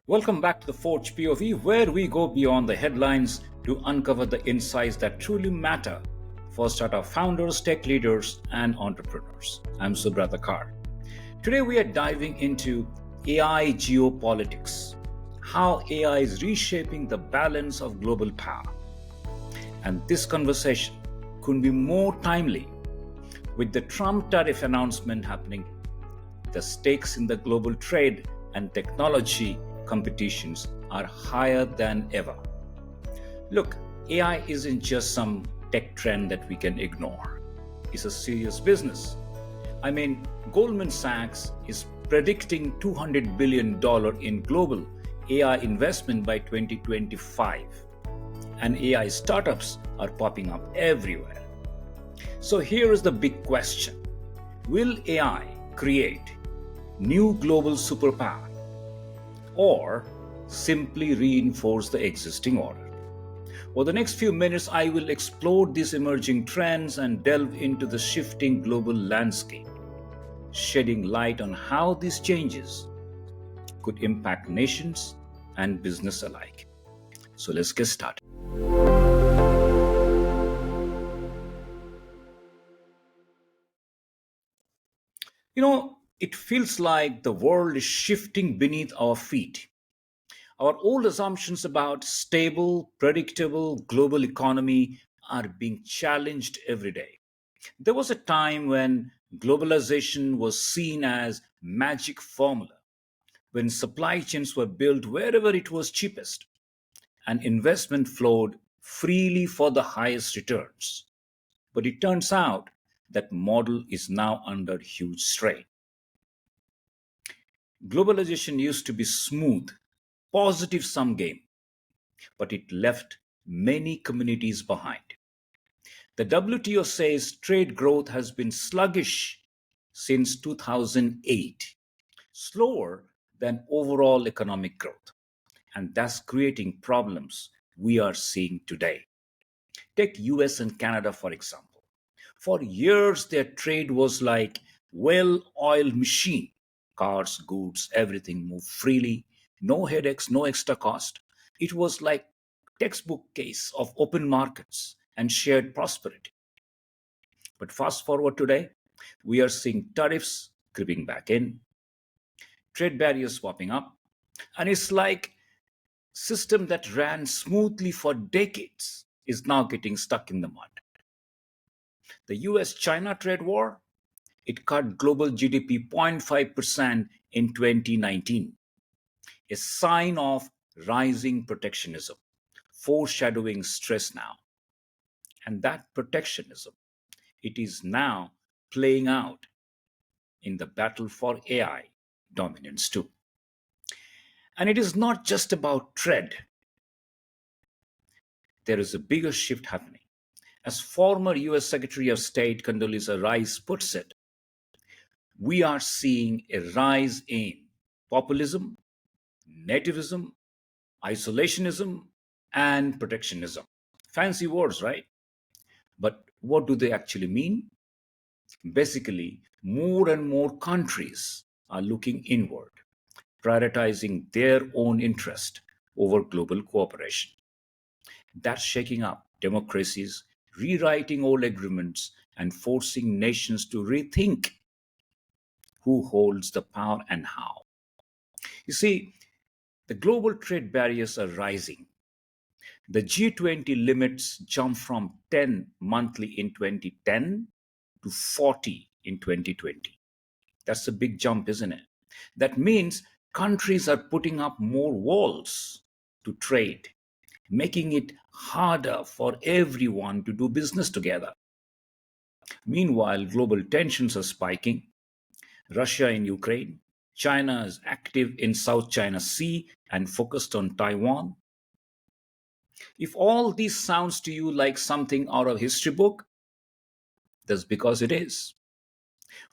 Welcome back to the ForgePOV, where we go beyond the headlines to uncover the insights that truly matter for startup founders, tech leaders, and entrepreneurs. I'm Subrata Kar. Today, we are diving into AI geopolitics, how AI is reshaping the balance of global power. And this conversation couldn't be more timely with the Trump tariff announcement happening. The stakes in the global trade and technology competitions are higher than ever. Look, AI isn't just some tech trend that we can ignore. It's a serious business. I mean, Goldman Sachs is predicting $200 billion in global AI investment by 2025. And AI startups are popping up everywhere. So here is the big question. Will AI create new global superpower or simply reinforce the existing order? For the next few minutes, I will explore these emerging trends and delve into the shifting global landscape, shedding light on how these changes could impact nations and business alike. So let's get started. It feels like the world is shifting beneath our feet. Our old assumptions about stable, predictable global economy are being challenged every day. There was a time when globalization was seen as magic formula, when supply chains were built wherever it was cheapest and investment flowed freely for the highest returns. But it turns out that model is now under huge strain. Globalization used to be smooth, positive sum game, but it left many communities behind. The WTO says trade growth has been sluggish since 2008, slower than overall economic growth, and that's creating problems we are seeing today. Take US and Canada, for example. For years, their trade was like well-oiled machine. Cars, goods, everything moved freely, no headaches, no extra cost. It was like textbook case of open markets and shared prosperity. But fast forward today, we are seeing tariffs creeping back in, trade barriers popping up, and it's like system that ran smoothly for decades is now getting stuck in the mud. The US-China trade war, it cut global GDP 0.5% in 2019, a sign of rising protectionism, foreshadowing stress now. And that protectionism, it is now playing out in the battle for AI dominance too. And it is not just about trade. There is a bigger shift happening. As former US Secretary of State Condoleezza Rice puts it, we are seeing a rise in populism, nativism, isolationism, and protectionism. Fancy words, right? But what do they actually mean? Basically, more and more countries are looking inward, prioritizing their own interest over global cooperation. That's shaking up democracies, rewriting old agreements, and forcing nations to rethink who holds the power and how. You see, the global trade barriers are rising. The G20 limits jump from 10 monthly in 2010 to 40 in 2020. That's a big jump, isn't it? That means countries are putting up more walls to trade, making it harder for everyone to do business together. Meanwhile, global tensions are spiking. Russia in Ukraine, China is active in South China Sea and focused on Taiwan. If all this sounds to you like something out of history book, that's because it is.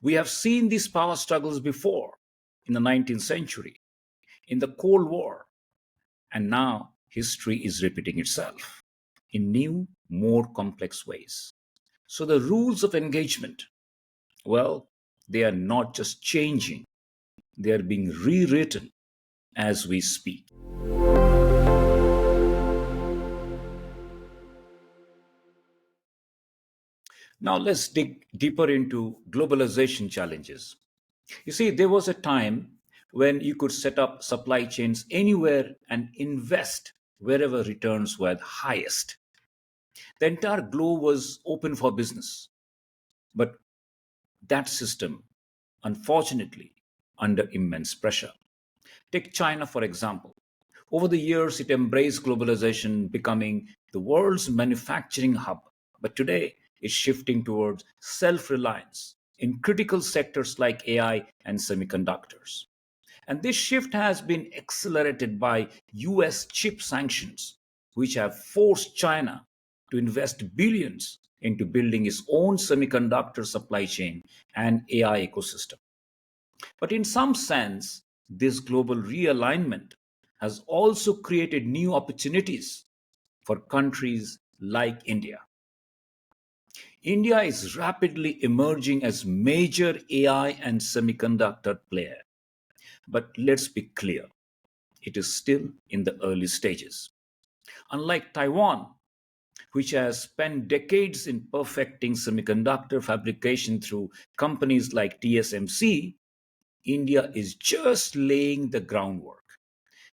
We have seen these power struggles before in the 19th century, in the Cold War, and now history is repeating itself in new, more complex ways. So the rules of engagement, well, they are not just changing, they are being rewritten as we speak. Now, let's dig deeper into globalization challenges. You see, there was a time when you could set up supply chains anywhere and invest wherever returns were the highest. The entire globe was open for business. But that system, unfortunately, under immense pressure. Take China, for example. Over the years, it embraced globalization, becoming the world's manufacturing hub. But today, it's shifting towards self reliance in critical sectors like AI and semiconductors. And this shift has been accelerated by US chip sanctions, which have forced China to invest billions into building its own semiconductor supply chain and AI ecosystem. But in some sense, this global realignment has also created new opportunities for countries like India. India is rapidly emerging as major AI and semiconductor player. But let's be clear, it is still in the early stages. Unlike Taiwan, which has spent decades in perfecting semiconductor fabrication through companies like TSMC, India is just laying the groundwork.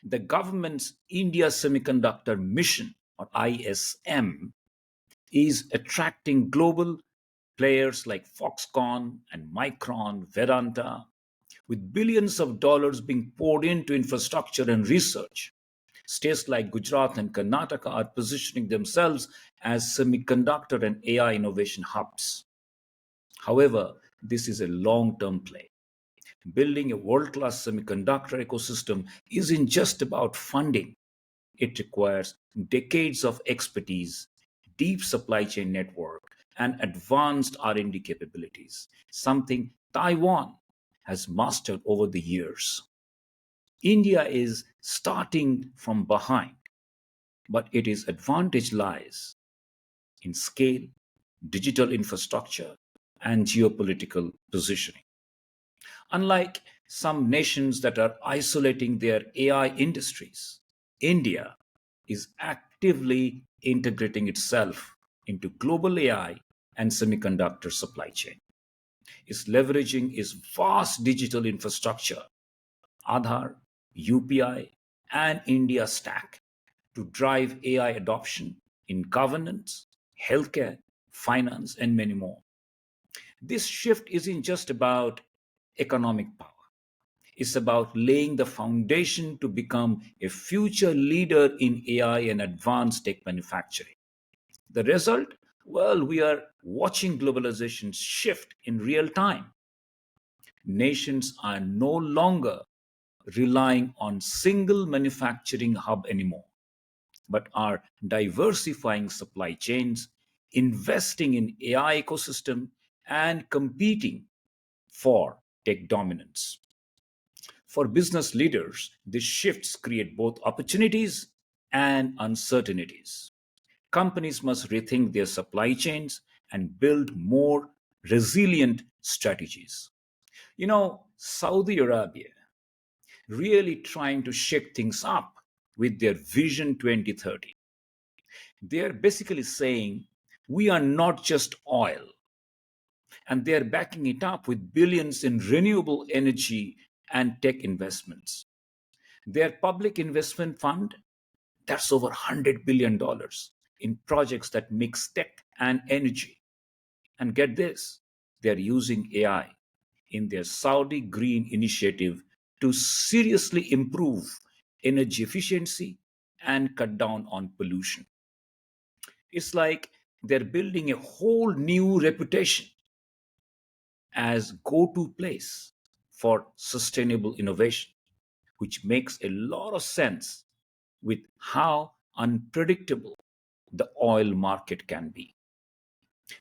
The government's India Semiconductor Mission, or ISM, is attracting global players like Foxconn and Micron, Vedanta, with billions of dollars being poured into infrastructure and research. States like Gujarat and Karnataka are positioning themselves as semiconductor and AI innovation hubs. However, this is a long term play. Building a world class semiconductor ecosystem isn't just about funding, it requires decades of expertise, deep supply chain network, and advanced R&D capabilities, something Taiwan has mastered over the years. India is starting from behind, but its advantage lies in scale, digital infrastructure, and geopolitical positioning. Unlike some nations that are isolating their AI industries, India is actively integrating itself into global AI and semiconductor supply chain. It's leveraging its vast digital infrastructure, Aadhaar, UPI, and India Stack to drive AI adoption in governance, healthcare, finance, and many more. This shift isn't just about economic power. It's about laying the foundation to become a future leader in AI and advanced tech manufacturing. The result? Well, we are watching globalization shift in real time. Nations are no longer relying on single manufacturing hub anymore, but are diversifying supply chains, investing in AI ecosystem, and competing for tech dominance. For business leaders, these shifts create both opportunities and uncertainties. Companies must rethink their supply chains and build more resilient strategies. Saudi Arabia really trying to shake things up with their Vision 2030. They're basically saying, we are not just oil, and they're backing it up with billions in renewable energy and tech investments. Their public investment fund, that's over $100 billion dollars in projects that mix tech and energy. And get this, they're using AI in their Saudi Green Initiative to seriously improve energy efficiency and cut down on pollution. It's like they're building a whole new reputation as go-to place for sustainable innovation, which makes a lot of sense with how unpredictable the oil market can be.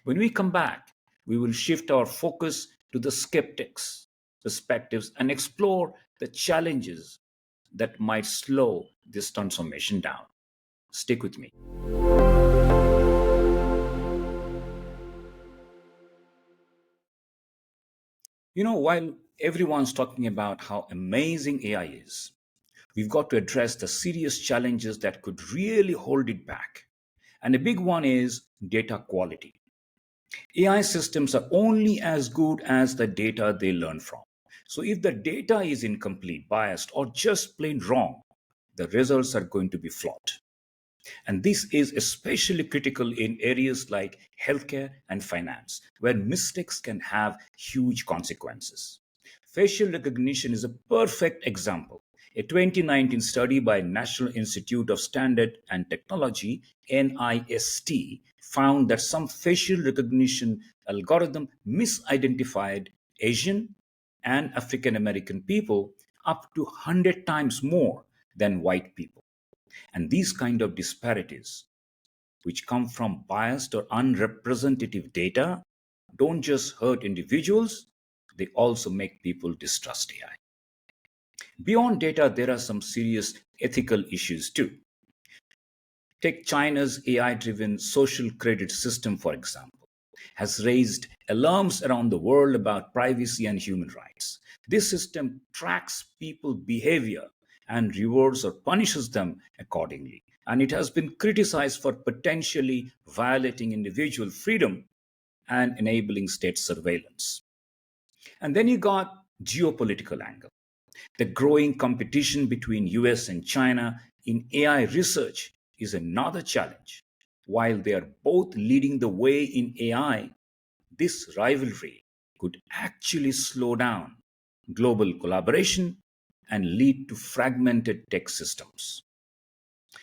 When we come back, we will shift our focus to the skeptics' perspectives and explore the challenges that might slow this transformation down. Stick with me. While everyone's talking about how amazing AI is, We've got to address the serious challenges that could really hold it back. And a big one is data quality. AI systems are only as good as the data they learn from. So if the data is incomplete, biased, or just plain wrong, the results are going to be flawed. And this is especially critical in areas like healthcare and finance, where mistakes can have huge consequences. Facial recognition is a perfect example. A 2019 study by National Institute of Standard and Technology, NIST, found that some facial recognition algorithm misidentified Asian and African American people up to 100 times more than white people. And these kind of disparities, which come from biased or unrepresentative data, don't just hurt individuals, they also make people distrust AI. Beyond data, there are some serious ethical issues too. Take China's AI driven social credit system, for example, has raised alarms around the world about privacy and human rights. This system tracks people's behavior and rewards or punishes them accordingly. And it has been criticized for potentially violating individual freedom and enabling state surveillance. And then you got geopolitical angle. The growing competition between US and China in AI research is another challenge. While they are both leading the way in AI, this rivalry could actually slow down global collaboration and lead to fragmented tech systems.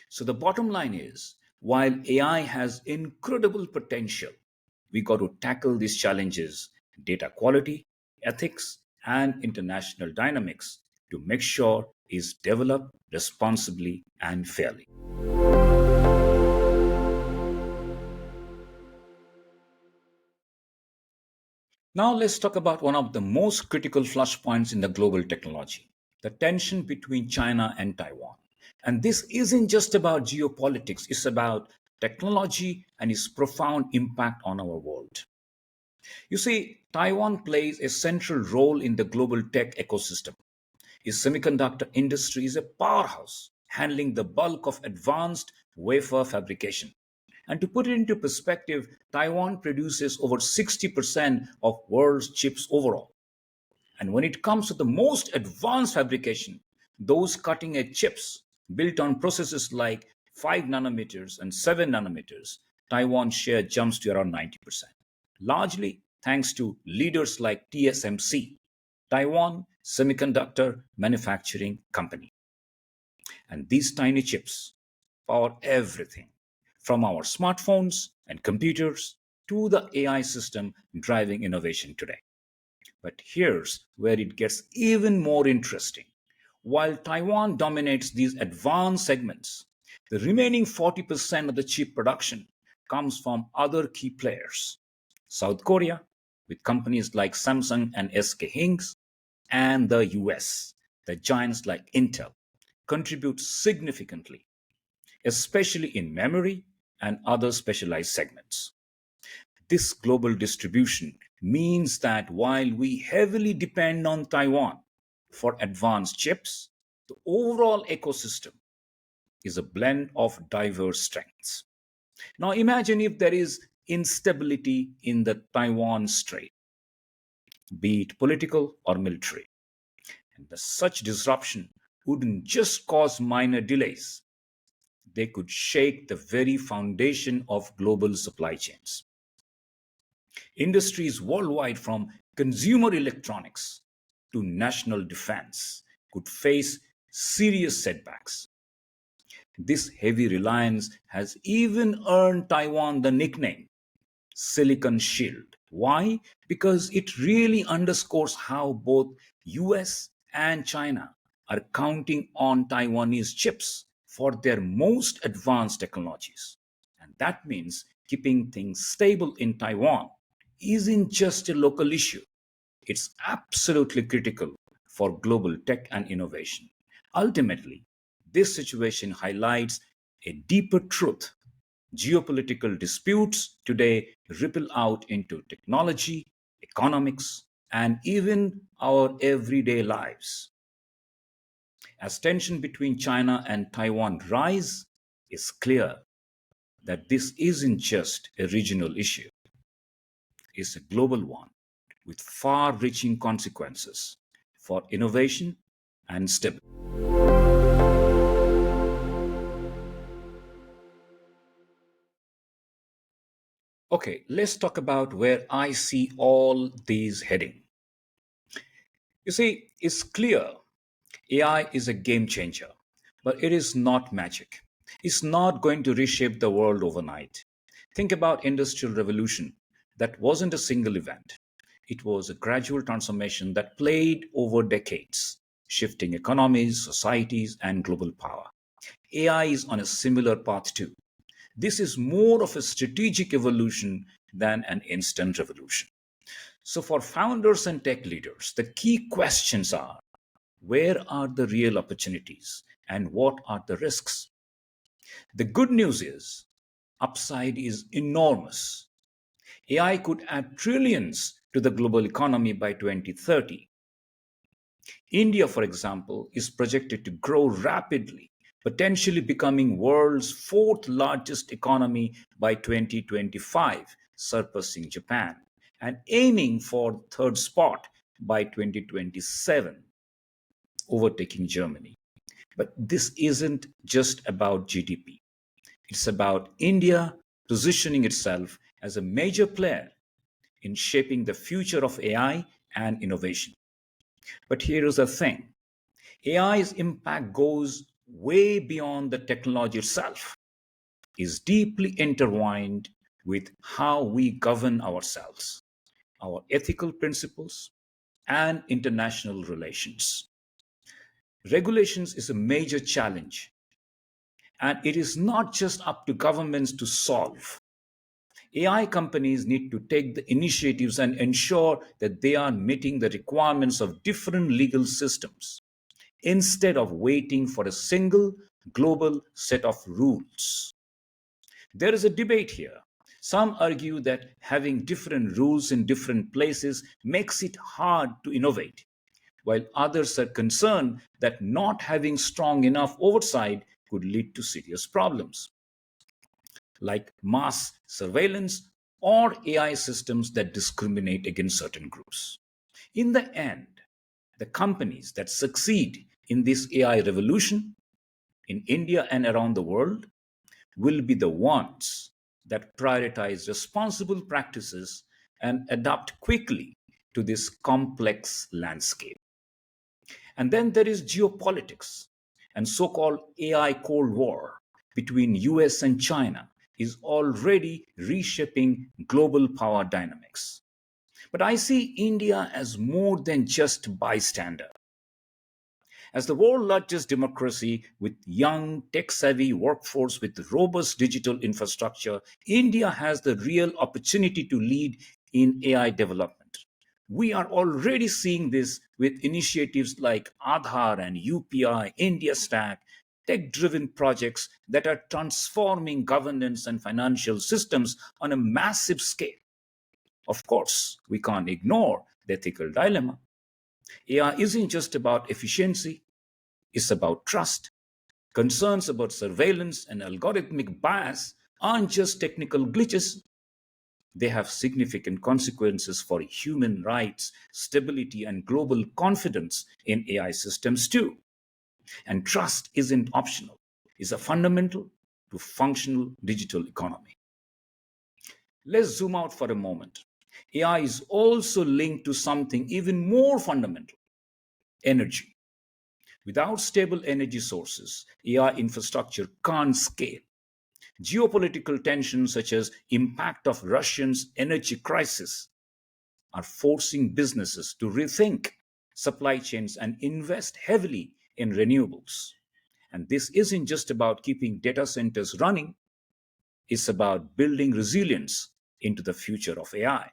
So the bottom line is, while AI has incredible potential, we got to tackle these challenges: data quality, ethics, and international dynamics to make sure it's developed responsibly and fairly. Now let's talk about one of the most critical flashpoints in the global technology: the tension between China and Taiwan. And this isn't just about geopolitics, it's about technology and its profound impact on our world. You see, Taiwan plays a central role in the global tech ecosystem. Its semiconductor industry is a powerhouse, handling the bulk of advanced wafer fabrication. And to put it into perspective, Taiwan produces over 60% of world's chips overall. And when it comes to the most advanced fabrication, those cutting edge chips built on processes like 5 nanometers and 7 nanometers, Taiwan's share jumps to around 90%, largely thanks to leaders like TSMC, Taiwan Semiconductor Manufacturing Company. And these tiny chips power everything from our smartphones and computers to the AI system driving innovation today. But here's where it gets even more interesting. While Taiwan dominates these advanced segments, the remaining 40% of the chip production comes from other key players: South Korea, with companies like Samsung and SK Hynix, and the US, the giants like Intel, contribute significantly, especially in memory and other specialized segments. This global distribution means that while we heavily depend on Taiwan for advanced chips, the overall ecosystem is a blend of diverse strengths. Now imagine if there is instability in the Taiwan Strait, be it political or military. And such disruption wouldn't just cause minor delays, they could shake the very foundation of global supply chains. Industries worldwide, from consumer electronics to national defense, could face serious setbacks. This heavy reliance has even earned Taiwan the nickname Silicon Shield. Why? Because it really underscores how both US and China are counting on Taiwanese chips for their most advanced technologies. And that means keeping things stable in Taiwan isn't just a local issue, it's absolutely critical for global tech and innovation. Ultimately, this situation highlights a deeper truth: geopolitical disputes today ripple out into technology, economics, and even our everyday lives. As tension between China and Taiwan rise, it's clear that this isn't just a regional issue, it's a global one with far-reaching consequences for innovation and stability. Okay, let's talk about where I see all these heading. You see, it's clear AI is a game changer, but it is not magic. It's not going to reshape the world overnight. Think about industrial revolution. That wasn't a single event. It was a gradual transformation that played over decades, shifting economies, societies, and global power. AI is on a similar path too. This is more of a strategic evolution than an instant revolution. So, for founders and tech leaders, the key questions are: where are the real opportunities and what are the risks? The good news is, upside is enormous. AI could add trillions to the global economy by 2030. India, for example, is projected to grow rapidly, potentially becoming world's fourth largest economy by 2025, surpassing Japan, and aiming for third spot by 2027, overtaking Germany. But this isn't just about GDP. It's about India positioning itself as a major player in shaping the future of AI and innovation. But here is the thing: AI's impact goes way beyond the technology itself, is deeply intertwined with how we govern ourselves, our ethical principles, and international relations. Regulations is a major challenge, and it is not just up to governments to solve. AI companies need to take the initiatives and ensure that they are meeting the requirements of different legal systems instead of waiting for a single global set of rules. There is a debate here. Some argue that having different rules in different places makes it hard to innovate, while others are concerned that not having strong enough oversight could lead to serious problems, like mass surveillance or AI systems that discriminate against certain groups. In the end, the companies that succeed in this AI revolution in India and around the world will be the ones that prioritize responsible practices and adapt quickly to this complex landscape. And then there is geopolitics, and so-called AI Cold War between US and China is already reshaping global power dynamics. But I see India as more than just bystander. As the world's largest democracy with young, tech-savvy workforce with robust digital infrastructure, India has the real opportunity to lead in AI development. We are already seeing this with initiatives like Aadhaar and UPI, India Stack, tech-driven projects that are transforming governance and financial systems on a massive scale. Of course, we can't ignore the ethical dilemma. AI isn't just about efficiency, it's about trust. Concerns about surveillance and algorithmic bias aren't just technical glitches, they have significant consequences for human rights, stability, and global confidence in AI systems too. And trust isn't optional, it's a fundamental to functional digital economy. Let's zoom out for a moment. AI is also linked to something even more fundamental: energy. Without stable energy sources, AI infrastructure can't scale. Geopolitical tensions such as impact of Russia's energy crisis are forcing businesses to rethink supply chains and invest heavily in renewables. And this isn't just about keeping data centers running, it's about building resilience into the future of AI.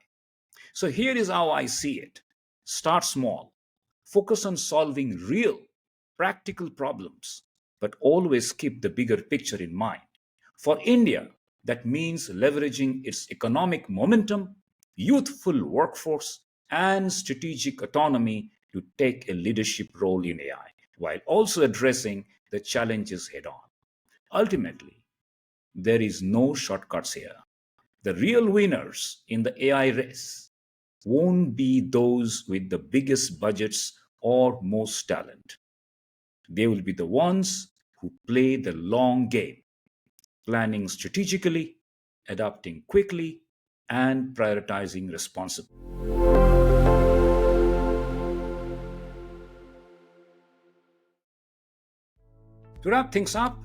So here is how I see it: start small, focus on solving real, practical problems, but always keep the bigger picture in mind. For India, that means leveraging its economic momentum, youthful workforce, and strategic autonomy to take a leadership role in AI. while also addressing the challenges head on. Ultimately, there is no shortcuts here. The real winners in the AI race won't be those with the biggest budgets or most talent. They will be the ones who play the long game, planning strategically, adapting quickly, and prioritizing responsibly. To wrap things up,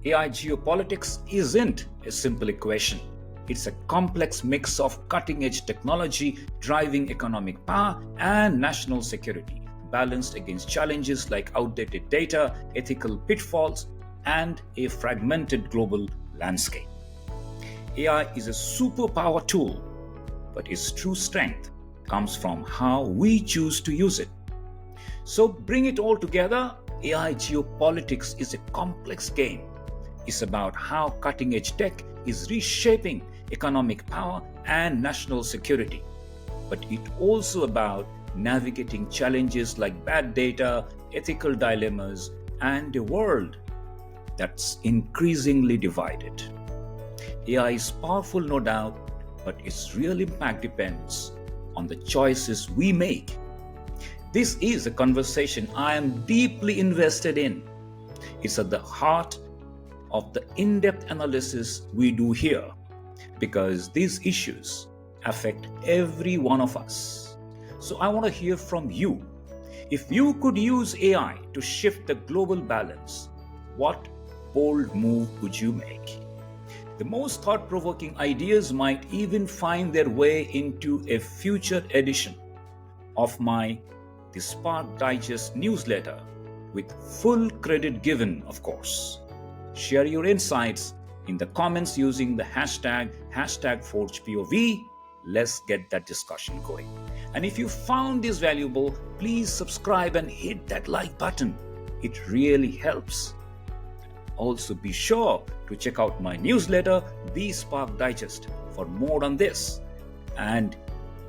AI geopolitics isn't a simple equation. It's a complex mix of cutting edge technology driving economic power and national security, balanced against challenges like outdated data, ethical pitfalls, and a fragmented global landscape. AI is a superpower tool, but its true strength comes from how we choose to use it. So bring it all together. AI geopolitics is a complex game. It's about how cutting edge tech is reshaping economic power and national security. But it's also about navigating challenges like bad data, ethical dilemmas, and a world that's increasingly divided. AI is powerful, no doubt, but its real impact depends on the choices we make. This is a conversation I am deeply invested in. It's at the heart of the in-depth analysis we do here because these issues affect every one of us. So I want to hear from you. If you could use AI to shift the global balance, what bold move would you make? The most thought-provoking ideas might even find their way into a future edition of my The Spark Digest newsletter, with full credit given, of course. Share your insights in the comments using the hashtag ForgePOV. Let's get that discussion going. And if you found this valuable, please subscribe and hit that like button. It really helps. Also, be sure to check out my newsletter, The Spark Digest, for more on this. And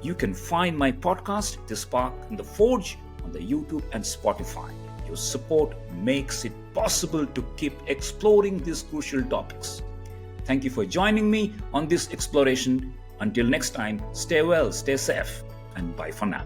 you can find my podcast, The Spark and the Forge, on the YouTube and Spotify. Your support makes it possible to keep exploring these crucial topics. Thank you for joining me on this exploration. Until next time, stay well, stay safe, and bye for now.